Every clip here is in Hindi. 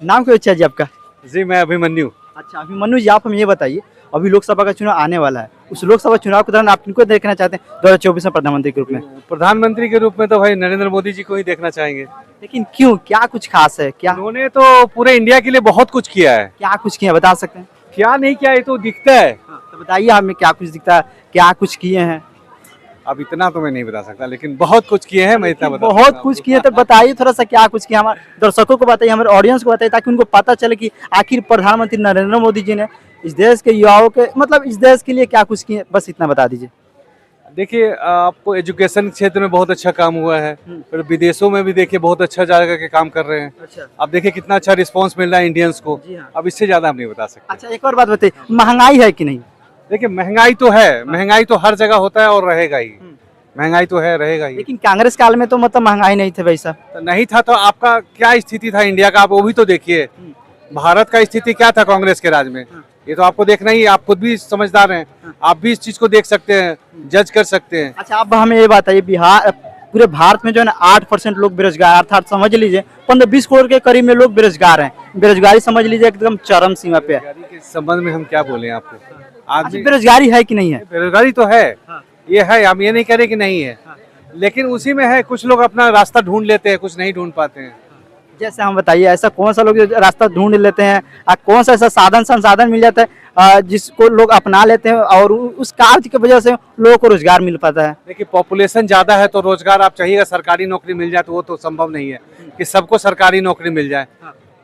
नाम क्या अच्छा जी आपका? जी मैं अभिमन्यु। अच्छा अभिमन्यु जी, आप हमें ये बताइए, अभी लोकसभा का चुनाव आने वाला है, उस लोकसभा चुनाव के दौरान आप किनको देखना चाहते हैं 2024 में प्रधानमंत्री के रूप में? प्रधानमंत्री के रूप में तो भाई नरेंद्र मोदी जी को ही देखना चाहेंगे। लेकिन क्यों, क्या कुछ खास है क्या? उन्होंने तो पूरे इंडिया के लिए बहुत कुछ किया है। क्या कुछ किए हैं, बता सकते हैं? क्या नहीं किया ये तो दिखता है। तो बताइए हमें, क्या कुछ दिखता है, क्या कुछ किए हैं? अब इतना तो मैं नहीं बता सकता, लेकिन बहुत कुछ किए हैं, मैं इतना बता बहुत सकता हूँ। कुछ किए, तो बताइए थोड़ा सा क्या कुछ किया, हमारे दर्शकों को बताइए, हमारे ऑडियंस को बताइए, ताकि उनको पता चले कि आखिर प्रधानमंत्री नरेंद्र मोदी जी ने इस देश के युवाओं के, मतलब इस देश के लिए क्या कुछ किए, बस इतना बता दीजिए। देखिए आपको एजुकेशन क्षेत्र में बहुत अच्छा काम हुआ है, फिर विदेशों में भी देखिए बहुत अच्छा जाकर के काम कर रहे हैं। अच्छा अब देखिए कितना अच्छा रिस्पांस मिल रहा है इंडियंस को। जी हाँ। अब इससे ज्यादा हम नहीं बता सकते। अच्छा, एक और बात बताइए, महंगाई है कि नहीं? देखिए महंगाई तो है, महंगाई तो हर जगह होता है और रहेगा ही। महंगाई तो है, रहेगा ही। लेकिन कांग्रेस काल में तो मतलब महंगाई नहीं थे भाई साहब। तो नहीं था तो आपका क्या स्थिति था इंडिया का, आप वो भी तो देखिए। भारत का स्थिति क्या था कांग्रेस के राज में, ये तो आपको देखना ही है। आप खुद भी समझदार हैं, आप भी इस चीज को देख सकते हैं, जज कर सकते हैं। अच्छा, अब हमें ये बताइए, बिहार पूरे भारत में जो है ना 8% लोग बेरोजगार, अर्थात समझ लीजिए 15-20 करोड़ के करीब में लोग बेरोजगार हैं। बेरोजगारी समझ लीजिए एकदम चरम सीमा पे है। बेरोजगारी के संबंध में हम क्या बोले आपको? अच्छा, आदमी बेरोजगारी है कि नहीं है? बेरोजगारी तो है, ये है, हम ये नहीं कह रहे कि नहीं है, लेकिन उसी में है कुछ लोग अपना रास्ता ढूंढ लेते हैं, कुछ नहीं ढूंढ पाते हैं। जैसे हम बताइए, ऐसा कौन सा लोग जो रास्ता ढूंढ लेते हैं, कौन सा ऐसा साधन संसाधन मिल जाता है जिसको लोग अपना लेते हैं और उस कार्य की वजह से लोगों को रोजगार मिल पाता है? देखिए पॉपुलेशन ज्यादा है तो रोजगार आप चाहिएगा, सरकारी नौकरी मिल जाए तो वो तो संभव नहीं है कि सबको सरकारी नौकरी मिल जाए।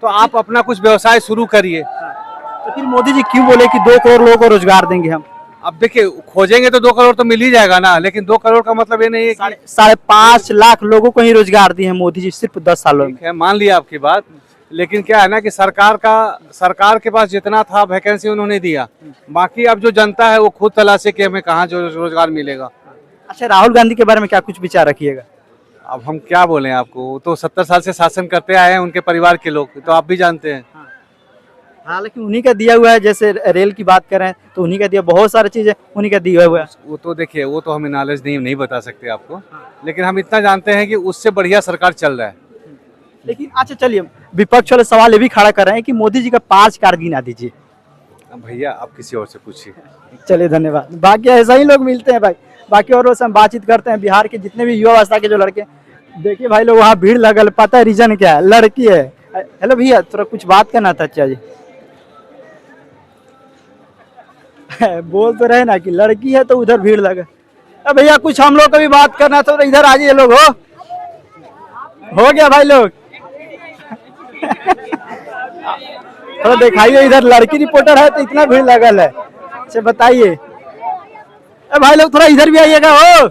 तो आप अपना कुछ व्यवसाय शुरू करिए। तो फिर मोदी जी क्यों बोले कि 2 करोड़ लोगों को रोजगार देंगे हम? अब देखिए खोजेंगे तो 2 करोड़ तो मिल ही जाएगा ना, लेकिन 2 करोड़ का मतलब ये नहीं है कि 5.5 लाख लोगों को ही रोजगार दिए हैं मोदी जी सिर्फ 10 सालों में। ठीक है, मान लिया आपकी बात, लेकिन क्या है ना कि सरकार के पास जितना था वैकेंसी उन्होंने दिया, बाकी अब जो जनता है वो खुद तलाशे कि हमें कहाँ जो रोजगार मिलेगा। अच्छा, राहुल गांधी के बारे में क्या कुछ विचार रखिएगा? अब हम क्या बोलें आपको, वो तो 70 साल से शासन करते आए हैं, उनके परिवार के लोग, तो आप भी जानते हैं। हाँ, लेकिन उन्हीं का दिया हुआ है, जैसे रेल की बात करें तो उन्हीं का दिया, बहुत सारी चीजें उन्हीं का दिया हुआ है। वो तो देखिए वो तो हमें नॉलेज नहीं बता सकते आपको, लेकिन हम इतना जानते हैं कि उससे बढ़िया सरकार चल रहा है। लेकिन अच्छा चलिए, विपक्ष वाले सवाल ये भी खड़ा कर रहे हैं कि मोदी जी का 5 कार्य गिना दीजिए। अब भैया आप किसी और से पूछिए। चलिए धन्यवाद। बाकी ऐसा ही लोग मिलते हैं भाई, बाकी और से हम बातचीत करते हैं। बिहार के जितने भी युवा अवस्था के जो लड़के, देखिए भाई लोग वहाँ भीड़ लगल, पता है रीजन क्या है? लड़की है। हेलो भैया, थोड़ा कुछ बात करना था। अच्छा जी बोल तो रहे ना कि लड़की है तो उधर भीड़ लगे। अब भैया कुछ हम लोग को भी बात करना था, तो इधर आ जाइए लोग। हो गया भाई लोग थोड़ा दिखाइए, इधर लड़की रिपोर्टर है तो इतना भीड़ लगल है। अच्छा बताइए भाई लोग, थोड़ा इधर भी आइएगा। हो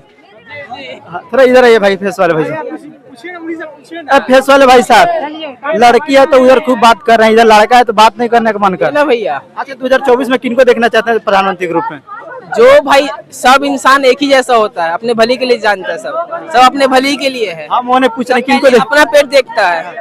थोड़ा इधर आइए भाई, फेस वाले भाई साहब। फेस वाले भाई साहब, लड़की है तो उधर खूब बात कर रहे हैं, इधर लड़का है तो बात नहीं करने का मन कर रहा भैया। अच्छा, 2024 में किनको देखना चाहते हैं प्रधानमंत्री के रूप में? जो भाई, सब इंसान एक ही जैसा होता है, अपने भली के लिए जानता है, सब अपने भली के लिए है। हम उन्हें पूछ रहे हैं किनको देख, अपना पेट देखता है,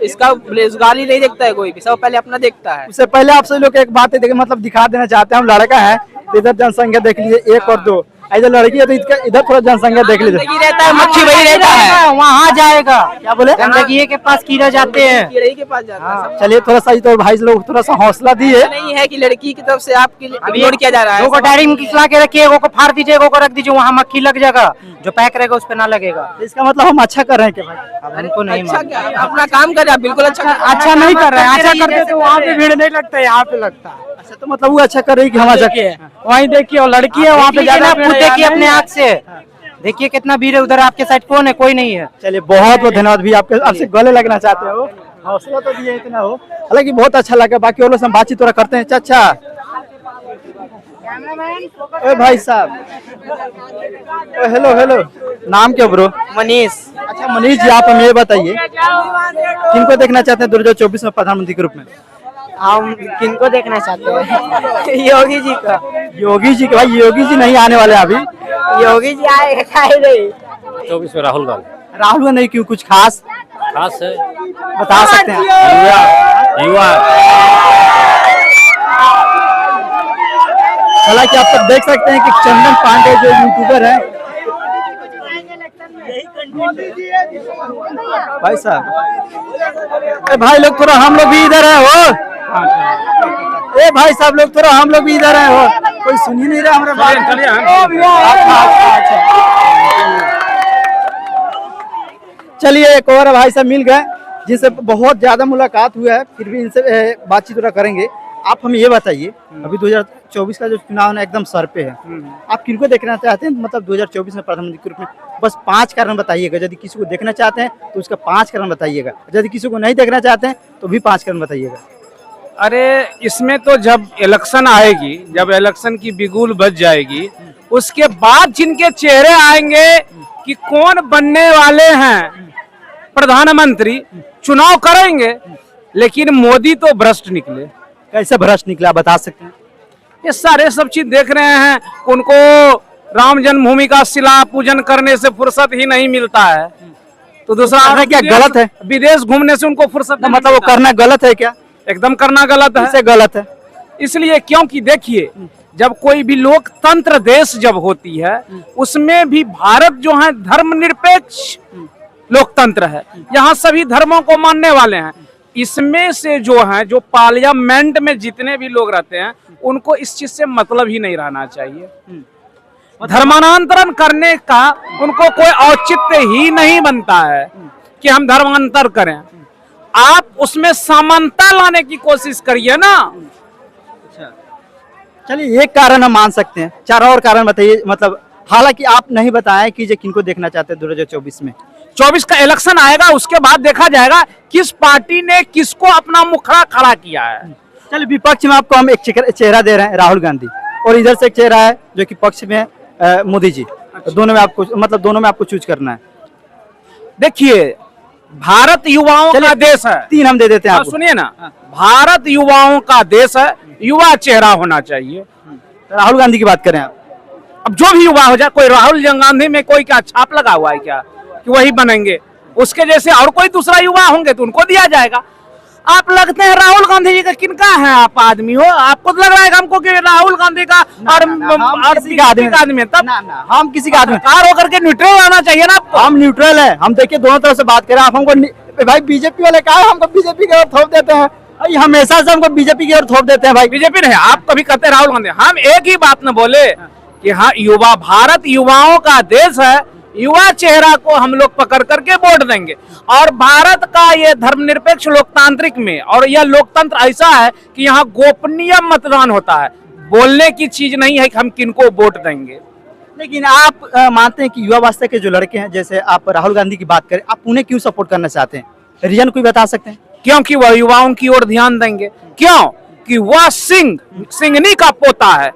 इसका रोजगारी नहीं देखता है कोई भी, सब पहले अपना देखता है। उससे पहले आप सभी लोग एक बात है, मतलब दिखा देना चाहते हैं, हम लड़का है तो इधर जनसंख्या देख लीजिए 1 और 2, इधर लड़की है तो इधर थोड़ा जनसंख्या देख लीजिए। रहता है, मच्छी वही रहता है, वहाँ जाएगा। क्या बोले? गंदगी के पास कीड़ा जाते हैं, कीड़े के पास जाता है। चलिए थोड़ा सा, तो भाई लोग थोड़ा सा हौसला दिए। नहीं है कि लड़की की तरफ से आपके इग्नोर किया जा रहा है। को डायरी में खिसला के रखिए, को फाड़ दीजिए, को रख दीजिए, वहाँ मक्खी लग जाएगा, जो पैक रहेगा उस पे ना लगेगा। इसका मतलब हम अच्छा कर रहे हैं क्या भाई? अब हमको नहीं अच्छा क्या, अपना काम कर रहे हैं, बिल्कुल अच्छा नहीं कर रहे हैं। अच्छा करते तो वहाँ पे भीड़ नहीं लगता है, यहाँ पे लगता है। अच्छा, तो मतलब वो अच्छा कर रही है कि हम अच्छा किए? वहीं देखिए, और लड़की है वहाँ पे ज्यादा, खुद देखिए अपने आँख से, देखिए कितना भीड़ है उधर। आपके साइड कौन है? कोई नहीं है। चलिए बहुत बहुत धन्यवाद भी, आपसे गले लगना चाहते हो, हौसला तो दिए इतना हो, हालांकि बहुत अच्छा लगा। बाकी और लोग से हम बातचीत थोड़ा करते हैं। अच्छा ए भाई साहब, हेलो हेलो, नाम क्या ब्रो? मनीष। अच्छा मनीष जी, आप हमें ये बताइए किनको देखना चाहते हैं 2024 में प्रधानमंत्री के रूप में? हम किनको देखना चाहते हैं? योगी जी का। योगी जी के? भाई योगी जी नहीं आने वाले अभी। योगी जी आए नहीं। 24 में राहुल गांधी। राहुल नहीं, क्यों, कुछ खास खास है, बता सकते हैं? युवा हालांकि आप सब देख सकते हैं कि चंदन पांडे जो यूट्यूबर है, भाई साहब, ए भाई लोग थोड़ा हम लोग भी इधर है हो। ए भाई साहब लोग थोड़ा हम लोग भी इधर है हो, कोई सुन ही नहीं रहा हमारे बात। चलिए एक और भाई साहब मिल गए जिनसे बहुत ज्यादा मुलाकात हुआ है, फिर भी इनसे बातचीत थोड़ा करेंगे। आप हमें ये बताइए, अभी 2024 का जो चुनाव है एकदम सर पे है, आप किनको देखना चाहते हैं? मतलब 2024 में प्रधानमंत्री के रूप में बस 5 कारण बताइएगा। यदि किसी को देखना चाहते हैं तो उसका 5 कारण बताइएगा, यदि किसी को नहीं देखना चाहते हैं तो भी 5 कारण बताइएगा। अरे इसमें तो जब इलेक्शन आएगी, जब इलेक्शन की बिगुल बज जाएगी, उसके बाद जिनके चेहरे आएंगे कि कौन बनने वाले हैं प्रधानमंत्री, चुनाव करेंगे। लेकिन मोदी तो भ्रष्ट निकले। कैसे भ्रष्ट निकला बता सकते हैं? ये सारे सब चीज देख रहे हैं, उनको राम जन्मभूमि का शिला पूजन करने से फुर्सत ही नहीं मिलता है। तो दूसरा क्या गलत है? विदेश घूमने से उनको फुर्सत नहीं मतलब वो मिलता है। करना गलत है क्या? एकदम करना गलत है। कैसे गलत है? इसलिए क्योंकि देखिए, जब कोई भी लोकतंत्र देश जब होती है, उसमें भी भारत जो है धर्मनिरपेक्ष लोकतंत्र है, यहाँ सभी धर्मों को मानने वाले हैं। इसमें से जो है, जो पार्लियामेंट में जितने भी लोग रहते हैं, उनको इस चीज से मतलब ही नहीं रहना चाहिए। धर्मांतरण करने का उनको कोई औचित्य ही नहीं बनता है कि हम धर्मांतर करें। आप उसमें समानता लाने की कोशिश करिए ना। चलिए एक कारण हम मान सकते हैं, 4 और कारण बताइए। मतलब हालांकि आप नहीं बताएं कि जो किनको देखना चाहते हैं 2024 में। 24 का इलेक्शन आएगा, उसके बाद देखा जाएगा किस पार्टी ने किसको अपना मुखड़ा खड़ा किया है। चलिए विपक्ष में आपको हम एक चेहरा दे रहे हैं, राहुल गांधी, और इधर से एक चेहरा है जो कि पक्ष में है मोदी जी। तो दोनों में आपको, मतलब दोनों में आपको चूज करना है। देखिए, भारत युवाओं का देश है। 3 हम दे देते हैं आपको। सुनिए ना, भारत युवाओं का देश है, युवा चेहरा होना चाहिए। राहुल गांधी की बात करें आप, अब जो भी युवा हो जाए, कोई राहुल गांधी में कोई क्या छाप लगा हुआ है क्या कि वही बनेंगे? उसके जैसे और कोई दूसरा युवा होंगे तो उनको दिया जाएगा। आप लगते हैं राहुल गांधी जी का किनका है आप आदमी हो? आपको तो लग रहा है हमको कि राहुल गांधी का और किसी का आदमी है। तब हम किसी का आदमी कार होकर के न्यूट्रल आना चाहिए ना आपको। हम न्यूट्रल है, हम देखिए दोनों तरफ से बात करें। आप हमको भाई बीजेपी वाले कहा हमको बीजेपी की ओर थोप देते हैं, हमेशा से हमको बीजेपी की ओर थोप देते हैं। भाई बीजेपी नहीं, आप कभी कहते हैं राहुल गांधी। हम एक ही बात न बोले कि हाँ, युवा, भारत युवाओं का देश है, युवा चेहरा को हम लोग पकड़ करके वोट देंगे। और भारत का ये धर्मनिरपेक्ष लोकतांत्रिक में, और यह लोकतंत्र ऐसा है कि यहाँ गोपनीय मतदान होता है, बोलने की चीज नहीं है कि हम किनको वोट देंगे। लेकिन आप मानते हैं कि युवा वास्ते के जो लड़के हैं, जैसे आप राहुल गांधी की बात करें, आप उन्हें क्यों सपोर्ट करना चाहते हैं? रीजन कोई बता सकते हैं? क्योंकि वह युवाओं की ओर ध्यान देंगे। क्यों? कि वह सिंघनी का पोता है।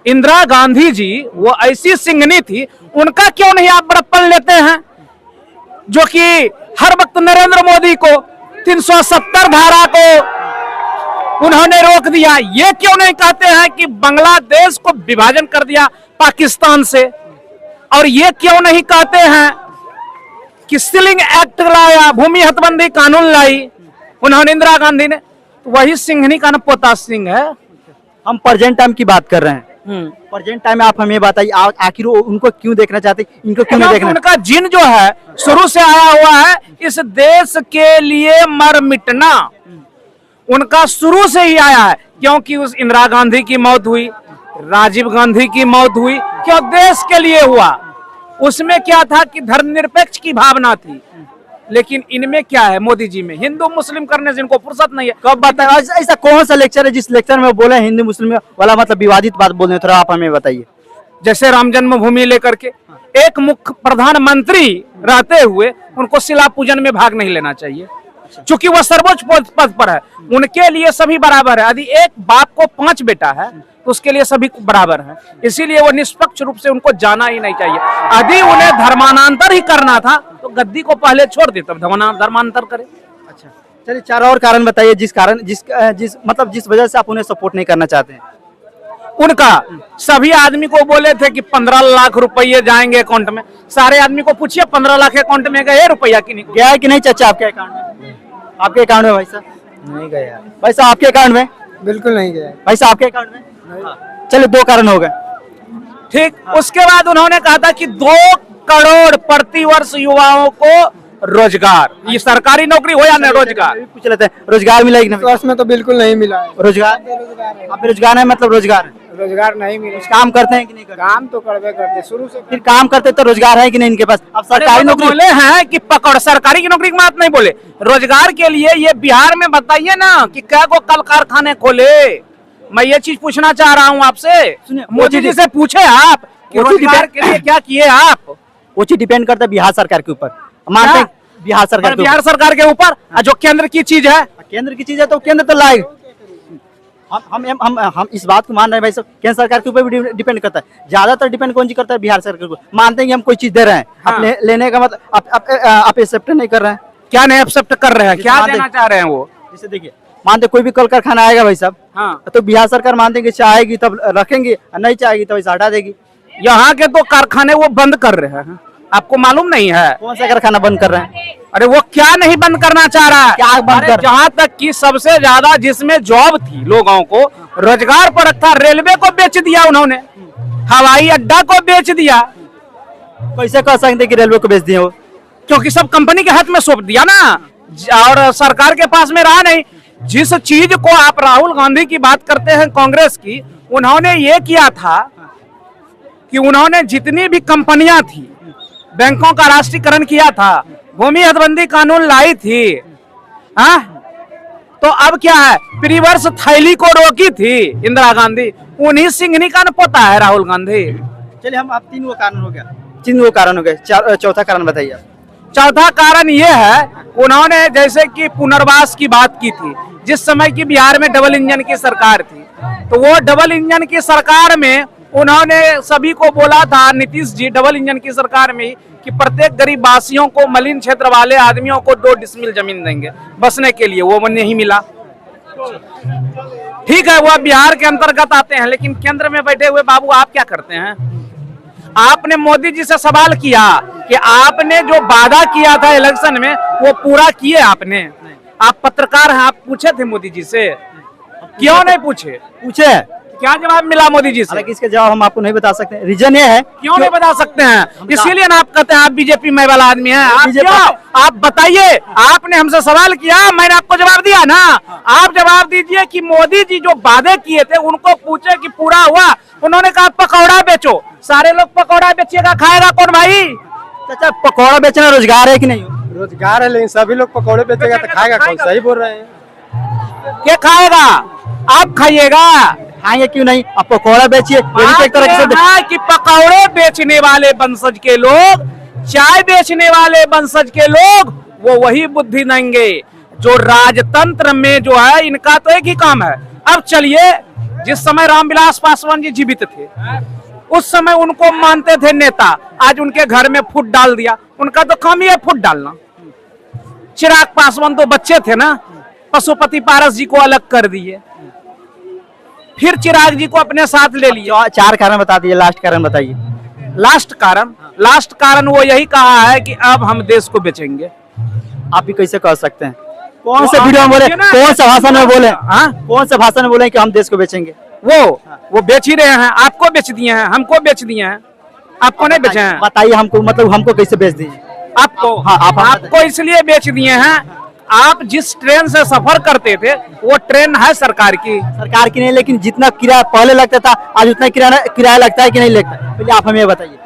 इंदिरा गांधी जी वो ऐसी सिंघनी थी, उनका क्यों नहीं आप बड़प्पन लेते हैं? जो कि हर वक्त नरेंद्र मोदी को 370 धारा को उन्होंने रोक दिया। ये क्यों नहीं कहते हैं कि बांग्लादेश को विभाजन कर दिया पाकिस्तान से? और ये क्यों नहीं कहते हैं कि सीलिंग एक्ट लाया, भूमि हदबंदी कानून लाई उन्होंने, इंदिरा गांधी ने? तो वही सिंघनी का न पोता सिंह है। हम प्रेजेंट टाइम की बात कर रहे हैं। प्रेजेंट टाइम में आप हमें बताइए, आखिर उनको क्यों देखना चाहते हैं, इनको क्यों नहीं देखना? उनका जिन जो है शुरू से आया हुआ है इस देश के लिए मर मिटना, उनका शुरू से ही आया है। क्योंकि उस इंदिरा गांधी की मौत हुई, राजीव गांधी की मौत हुई, क्यों? देश के लिए हुआ। उसमें क्या था कि धर्मनिरपेक्ष की भावना थी। लेकिन इनमें क्या है, मोदी जी में हिंदू मुस्लिम करने से इनको फुर्सत नहीं है। कब बताए? ऐसा कौन सा लेक्चर है जिस लेक्चर में बोले हिंदू मुस्लिम वाला, मतलब विवादित बात बोल रहे हैं? थोड़ा आप हमें बताइए। जैसे राम जन्मभूमि लेकर के एक मुख्य प्रधानमंत्री रहते हुए उनको शिला पूजन में भाग नहीं लेना चाहिए, क्योंकि वह सर्वोच्च पद पर है। उनके लिए सभी बराबर है। यदि एक बाप को 5 बेटा है तो उसके लिए सभी बराबर है। इसीलिए वो निष्पक्ष रूप से उनको जाना ही नहीं चाहिए। यदि उन्हें धर्मांतर ही करना था तो गद्दी को पहले छोड़ दे, तब धर्मांतर करे। अच्छा, चलिए 4 और कारण बताइए जिस वजह से आप उन्हें सपोर्ट नहीं करना चाहते हैं। उनका सभी आदमी को बोले थे कि 15 लाख रुपये जाएंगे अकाउंट में। सारे आदमी को पूछिए 15 लाख अकाउंट में गए रुपया कि नहीं गया है कि नहीं? चाचा आपके अकाउंट में? आपके अकाउंट में भाई साहब? नहीं गया। भाई साहब आपके अकाउंट में? बिल्कुल नहीं गया। भाई साहब आपके अकाउंट में? चलिए 2 कारण हो गए। ठीक। उसके बाद उन्होंने कहा था कि 2 करोड़ प्रतिवर्ष युवाओं को रोजगार, ये सरकारी नौकरी हो या न रोजगार। पूछ लेते हैं, रोजगार मिला कि नहीं? वर्ष में तो बिल्कुल नहीं मिला है। रोजगार आप बेरोजगार है, मतलब रोजगार रोजगार नहीं मिला। काम करते हैं कि नहीं करते? काम तो करबे करते शुरू से। फिर काम करते तो रोजगार है कि नहीं इनके पास? अब सरकारी नौकरी बोले हैं कि पकड़, सरकारी की नौकरी की बात नहीं बोले, रोजगार के लिए ये बिहार में बताइए ना कि क्या को कल कारखाने खोले। मैं ये चीज पूछना चाह रहा हूँ आपसे, मोदी जी से पूछे आप कि रोजगार के लिए क्या किए आप। वो चीज डिपेंड करता है बिहार सरकार के ऊपर, मानते हैं बिहार सरकार के बिहार सरकार के ऊपर, जो केंद्र की चीज है, केंद्र की चीज है तो केंद्र तो लाए। हम इस बात को मान रहे हैं भाई, सब केंद्र सरकार के ऊपर भी डिपेंड करता है। ज्यादातर डिपेंड कौन सी करता है? बिहार सरकार के ऊपर। मानते हैं कि हम कोई चीज दे रहे हैं, आप लेने का मतलब आप एक्सेप्ट नहीं कर रहे हैं। क्या नहीं एक्सेप्ट कर रहे हैं, क्या देना चाह रहे हैं वो? जैसे देखिए, मानते कोई भी कल कारखाना आएगा भाई साहब, हाँ, तो बिहार सरकार मानते हैं कि चाहेगी तब रखेंगे, नहीं चाहेगी तो वैसे हटा देगी। यहाँ के तो कारखाने वो बंद कर रहे हैं, आपको मालूम नहीं है? कौन सा कारखाना बंद कर रहे हैं? अरे वो क्या नहीं बंद करना चाह रहा है? क्या बंद कर? जहाँ तक कि सबसे ज्यादा जिसमें जॉब थी लोगों को, रोजगार पर रखा, रेलवे को बेच दिया उन्होंने, हवाई अड्डा को बेच दिया। कैसे कह सकते कि रेलवे को बेच दिए वो? क्योंकि सब कंपनी के हाथ में सौंप दिया ना, और सरकार के पास में रहा नहीं। जिस चीज को आप राहुल गांधी की बात करते हैं कांग्रेस की, उन्होंने ये किया था कि उन्होंने जितनी भी कंपनियां थी, बैंकों का राष्ट्रीयकरण किया था, भूमि हदबंदी कानून लाई थी, हाँ? तो अब क्या है, प्रिवर्स थैली को रोकी थी इंदिरा गांधी, उन्हीं सिंघनी का न पोता है राहुल गांधी। चलिए, हम आप तीन वो कारण हो गया, तीन वो कारण हो गए, चौथा कारण बताइए आप। चौथा कारण ये है, उन्होंने जैसे कि पुनर्वास की बात की थी, जिस समय की बिहार में डबल इंजन की सरकार थी, तो वो डबल इंजन की सरकार में उन्होंने सभी को बोला था, नीतीश जी डबल इंजन की सरकार में, कि प्रत्येक गरीब वासियों को, मलिन क्षेत्र वाले आदमियों को 2 डिसमिल जमीन देंगे बसने के लिए। वो नहीं मिला। ठीक है, वो बिहार के अंतर्गत आते हैं, लेकिन केंद्र में बैठे हुए बाबू आप क्या करते हैं? आपने मोदी जी से सवाल किया कि आपने जो वादा किया था इलेक्शन में, वो पूरा किए आपने? आप पत्रकार हैं, आप पूछे थे मोदी जी से? क्यों नहीं पूछे? पूछे, क्या जवाब मिला मोदी जी से? हालांकि इसके जवाब हम आपको नहीं बता सकते। रीजन ये है, क्यों नहीं बता सकते हैं? इसीलिए ना आप कहते हैं आप बीजेपी में वाला आदमी हैं। आप क्यों? आप बताइए, आपने हमसे सवाल किया, मैंने आपको जवाब दिया ना। आप जवाब दीजिए कि मोदी जी जो वादे किए थे उनको पूछे कि पूरा हुआ? उन्होंने कहा पकौड़ा बेचो, सारे लोग पकौड़ा बेचिएगा, खाएगा कौन भाई? चाचा, पकौड़ा बेचना रोजगार है कि नहीं? रोजगार है, लेकिन सभी लोग पकौड़े बेचेगा तो खाएगा कौन? सही बोल रहे हैं। क्या खाएगा? आप खाइएगा, खाएंगे क्यों नहीं? आप पकौड़ा बेचिए, एक तरह से कि पकौड़े बेचने वाले वंशज के लोग, चाय बेचने वाले वंशज के लोग, वो वही बुद्धि देंगे जो राजतंत्र में जो है, इनका तो एक ही काम है। अब चलिए, जिस समय रामविलास पासवान जी जीवित थे, उस समय उनको मानते थे नेता, आज उनके घर में फूट डाल दिया। उनका तो काम ही है फूट डालना। चिराग पासवान तो बच्चे थे ना, पशुपति पारस जी को अलग कर दिए, फिर चिराग जी को अपने साथ ले लिया। 4 कारण बता दीजिए, लास्ट कारण बताइए। लास्ट कारण वो यही कहा है कि अब हम देश को बेचेंगे। आप भी कैसे कह सकते हैं? कौन से वीडियो में बोले, कौन सा भाषण में बोले? हाँ, कौन सा भाषण में बोले कि हम देश को बेचेंगे? वो बेच ही रहे हैं, आपको बेच दिए हैं, हमको बेच दिए हैं, आपको नहीं बेचे हैं। बताइए हमको, मतलब हमको कैसे बेच दीजिए? आपको, हाँ, आपको इसलिए बेच दिए हैं, आप जिस ट्रेन से सफर करते थे वो ट्रेन है सरकार की नहीं, लेकिन जितना किराया पहले लगता था आज उतना किराया लगता है कि नहीं लगता? पहले आप हमें बताइए।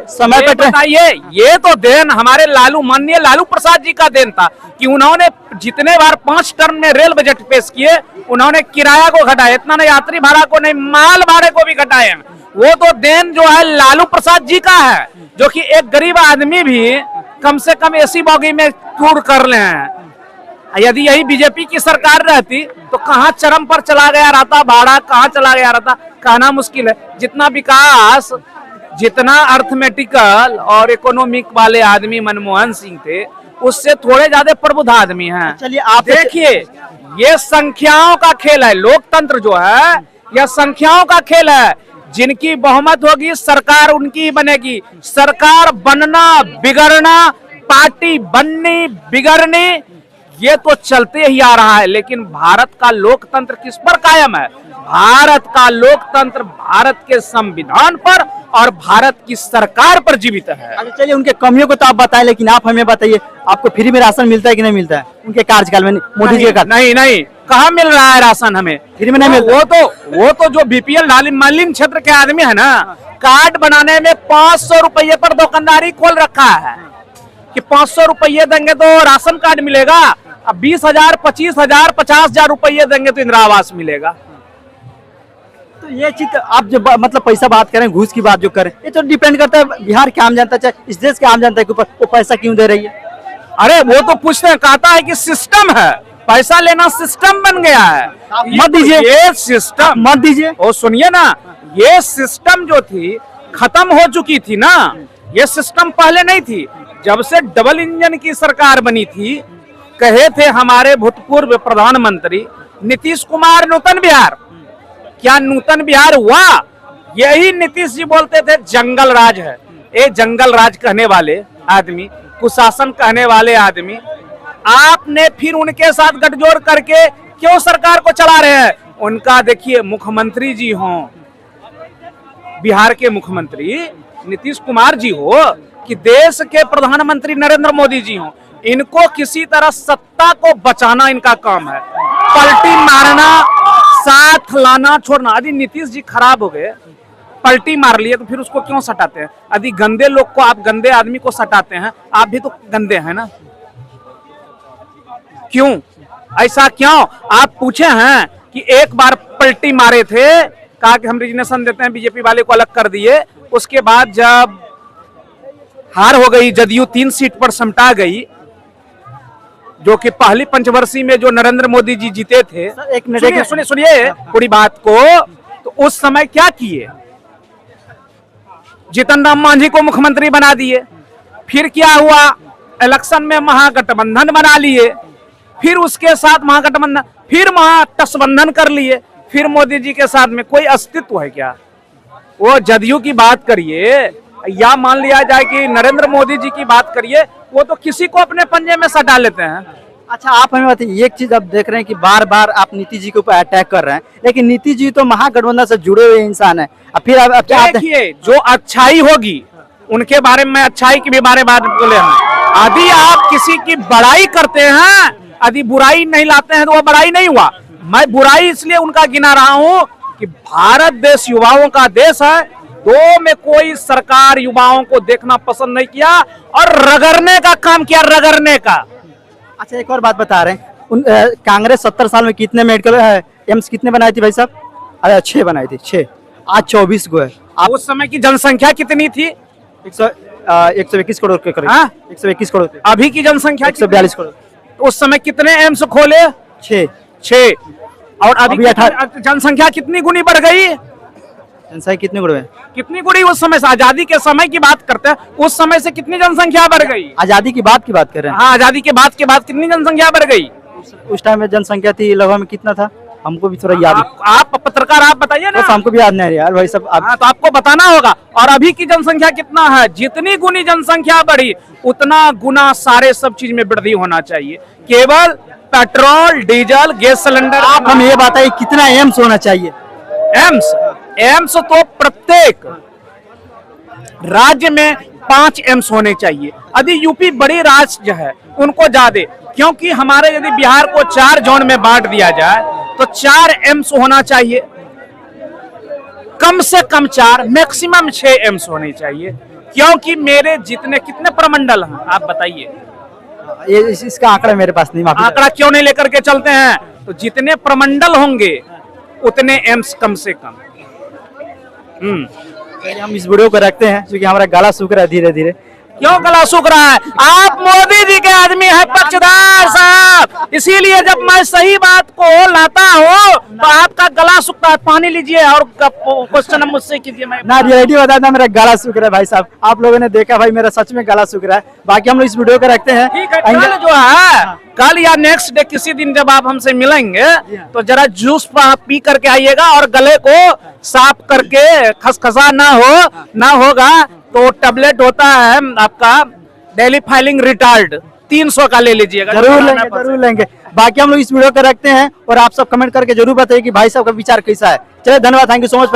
समय पे बताइए। ये तो देन हमारे माननीय लालू प्रसाद जी का देन था कि उन्होंने जितने बार 5 टर्म में रेल बजट पेश किए, उन्होंने किराया को घटाया, इतना नहीं यात्री भाड़ा को नहीं, माल भाड़े को भी घटाए। वो तो देन जो है लालू प्रसाद जी का है, जो कि एक गरीब आदमी भी कम से कम एसी बॉगी में टूर कर ले हैं। यदि यही बीजेपी की सरकार रहती तो कहां चरम पर चला गया रहता, भाड़ा कहां चला गया रहता, कहना मुश्किल है। जितना विकास, जितना अर्थमेटिकल और इकोनॉमिक वाले आदमी मनमोहन सिंह थे, उससे थोड़े ज्यादा प्रबुद्ध आदमी हैं। चलिए, आप देखिए, ये संख्याओं का खेल है। लोकतंत्र जो है यह संख्याओं का खेल है। जिनकी बहुमत होगी सरकार उनकी बनेगी। सरकार बनना बिगड़ना, पार्टी बननी बिगड़नी, ये तो चलते ही आ रहा है, लेकिन भारत का लोकतंत्र किस पर कायम है? भारत का लोकतंत्र भारत के संविधान पर और भारत की सरकार पर जीवित है। अच्छा चलिए, उनके कमियों को तो आप बताएं, लेकिन आप हमें बताइए, आपको फ्री में राशन मिलता है कि नहीं मिलता है उनके कार्यकाल में, मोदी जी का? नहीं नहीं, कहाँ मिल रहा है राशन हमें? फ्री में नहीं मिलता। वो तो जो बीपीएल मलिन क्षेत्र के आदमी है ना, कार्ड बनाने में 500 रुपये पर दुकानदारी खोल रखा है कि 500 रुपये देंगे तो राशन कार्ड मिलेगा। अब 20,000, 25,000, 50,000 रुपये देंगे तो इंदिरा आवास मिलेगा। तो ये चीज आप जो मतलब पैसा बात करें, घूस की बात जो करें, ये तो डिपेंड करता है बिहार के आम जनता, चाहे इस देश के आम जनता के ऊपर वो पैसा क्यों दे रही है। अरे वो तो पूछते हैं, कहता है कि सिस्टम है, पैसा लेना सिस्टम बन गया है। मत दीजिए, ये सिस्टम मत दीजिए। और सुनिए ना, ये सिस्टम जो थी खत्म हो चुकी थी ना। ये सिस्टम पहले नहीं थी, जब से डबल इंजन की सरकार बनी थी। कहे थे हमारे भूतपूर्व प्रधानमंत्री नीतीश कुमार नूतन बिहार, क्या नूतन बिहार हुआ? यही नीतीश जी बोलते थे जंगल राज है। ये जंगल राज कहने वाले आदमी, कुशासन कहने वाले आदमी, आपने फिर उनके साथ गठजोड़ करके क्यों सरकार को चला रहे हैं? उनका देखिए, मुख्यमंत्री जी हों, बिहार के मुख्यमंत्री नीतीश कुमार जी हो कि देश के प्रधानमंत्री नरेंद्र मोदी जी हों, इनको किसी तरह सत्ता को बचाना इनका काम है। पलटी मारना, साथ लाना, छोड़ना। यदि नीतीश जी खराब हो गए, पलटी मार लिए, तो फिर उसको क्यों सटाते हैं? यदि गंदे लोग को आप, गंदे आदमी को सटाते हैं, आप भी तो गंदे हैं ना, क्यों? ऐसा क्यों? आप पूछे हैं कि एक बार पलटी मारे थे, कहा कि हम रिजिग्नेशन देते हैं, बीजेपी वाले को अलग कर दिए। उसके बाद जब हार हो गई, जदयू 3 सीट पर समटा गई, जो कि पहली पंचवर्षीय में जो नरेंद्र मोदी जी जीते थे। एक मिनट सुनिए पूरी बात को। तो उस समय क्या किए? जीतन राम मांझी को मुख्यमंत्री बना दिए। फिर क्या हुआ? इलेक्शन में महागठबंधन बना लिए। फिर उसके साथ महागठबंधन, फिर महागठबंधन कर लिए। फिर मोदी जी के साथ में कोई अस्तित्व है क्या? वो जदयू की बात करिए या मान लिया जाए कि नरेंद्र मोदी जी की बात करिए, वो तो किसी को अपने पंजे में सटा लेते हैं। अच्छा आप हमें बताइए, एक चीज आप देख रहे हैं कि बार बार आप नीतीश जी के ऊपर अटैक कर रहे हैं, लेकिन नीतीश जी तो महागठबंधन से जुड़े हुए इंसान है। अब फिर आप देखिए, जो अच्छाई होगी उनके बारे में, अच्छाई के भी बारे में बोले हम। यदि आप किसी की बड़ाई करते हैं, यदि बुराई नहीं लाते हैं, तो वो बड़ाई नहीं हुआ। मैं बुराई इसलिए उनका गिना रहा हूं कि भारत देश युवाओं का देश है। दो में कोई सरकार युवाओं को देखना पसंद नहीं किया और रगड़ने का काम किया, रगड़ने का। अच्छा एक और बात बता रहे हैं, कांग्रेस 70 साल में कितने मेडिकल एम्स कितने बनाई थी भाई साहब? अरे 6 बनाई थी, 6। आज 24 को है। आप उस समय की जनसंख्या कितनी थी? 121 करोड़ के करीब। 121 करोड़। अभी की जनसंख्या 142 करोड़। तो उस समय कितने एम्स खोले? 6। और अभी जनसंख्या कितनी गुनी बढ़ गई? जनसंख्या कितनी गुणी है? कितनी गुणी? उस समय से, आजादी के समय की बात करते हैं, उस समय से कितनी जनसंख्या बढ़ गई? आजादी की बात कर रहे हैं। हाँ, आजादी के बाद कितनी जनसंख्या बढ़ गई? उस टाइम में जनसंख्या थी लगभग में कितना था? हमको भी थोड़ा याद। आप पत्रकार, आप बताइए ना। हमको भी याद नहीं यार भाई सब। हाँ, तो आपको बताना होगा। और अभी की जनसंख्या कितना है? जितनी गुनी जनसंख्या बढ़ी, उतना गुना सारे सब चीज में वृद्धि होना चाहिए। केवल पेट्रोल, डीजल, गैस सिलेंडर। आप हम ये बताइए कितना एम्स होना चाहिए? एम्स तो प्रत्येक राज्य में 5 एम्स होने चाहिए। यदि यूपी बड़ी राज्य है, उनको ज्यादा, क्योंकि हमारे यदि बिहार को 4 जोन में बांट दिया जाए तो 4 एम्स होना चाहिए, कम से कम 4, मैक्सिमम 6 एम्स होने चाहिए। क्योंकि मेरे जितने कितने प्रमंडल हैं आप बताइए? ये इसका आंकड़ा मेरे पास नहीं। आंकड़ा क्यों नहीं लेकर के चलते हैं? तो जितने प्रमंडल होंगे उतने एम्स कम से कम। हम इस वीडियो को रखते हैं क्योंकि हमारा गला सूख रहा है धीरे धीरे। क्यों गला सूख रहा है? आप मोदी जी के आदमी हैं, पक्षधर साहब, इसीलिए जब मैं सही बात को लाता हूँ तो आपका गला सूखता है। पानी लीजिए और क्वेश्चन मुझसे कीजिए। मैं ना रियलिटी बताता, मेरा गला सूख रहा है भाई साहब। आप लोगों ने देखा भाई, मेरा सच में गला सूख रहा है। बाकी हम लोग इस वीडियो को रखते हैं। ठीक है, कल जो है, कल या नेक्स्ट डे किसी दिन जब आप हमसे मिलेंगे तो जरा जूस पी करके आइएगा और गले को साफ करके, खसखसा ना होगा तो टैबलेट होता है आपका डेली फाइलिंग रिटार्ड, 300 का ले लीजिएगा। जरूर लेंगे, जरूर लेंगे। बाकी हम लोग इस वीडियो को रखते हैं और आप सब कमेंट करके जरूर बताइए कि भाई साहब का विचार कैसा है। चलिए धन्यवाद, थैंक यू सो मच।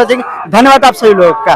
धन्यवाद आप सभी लोगों का।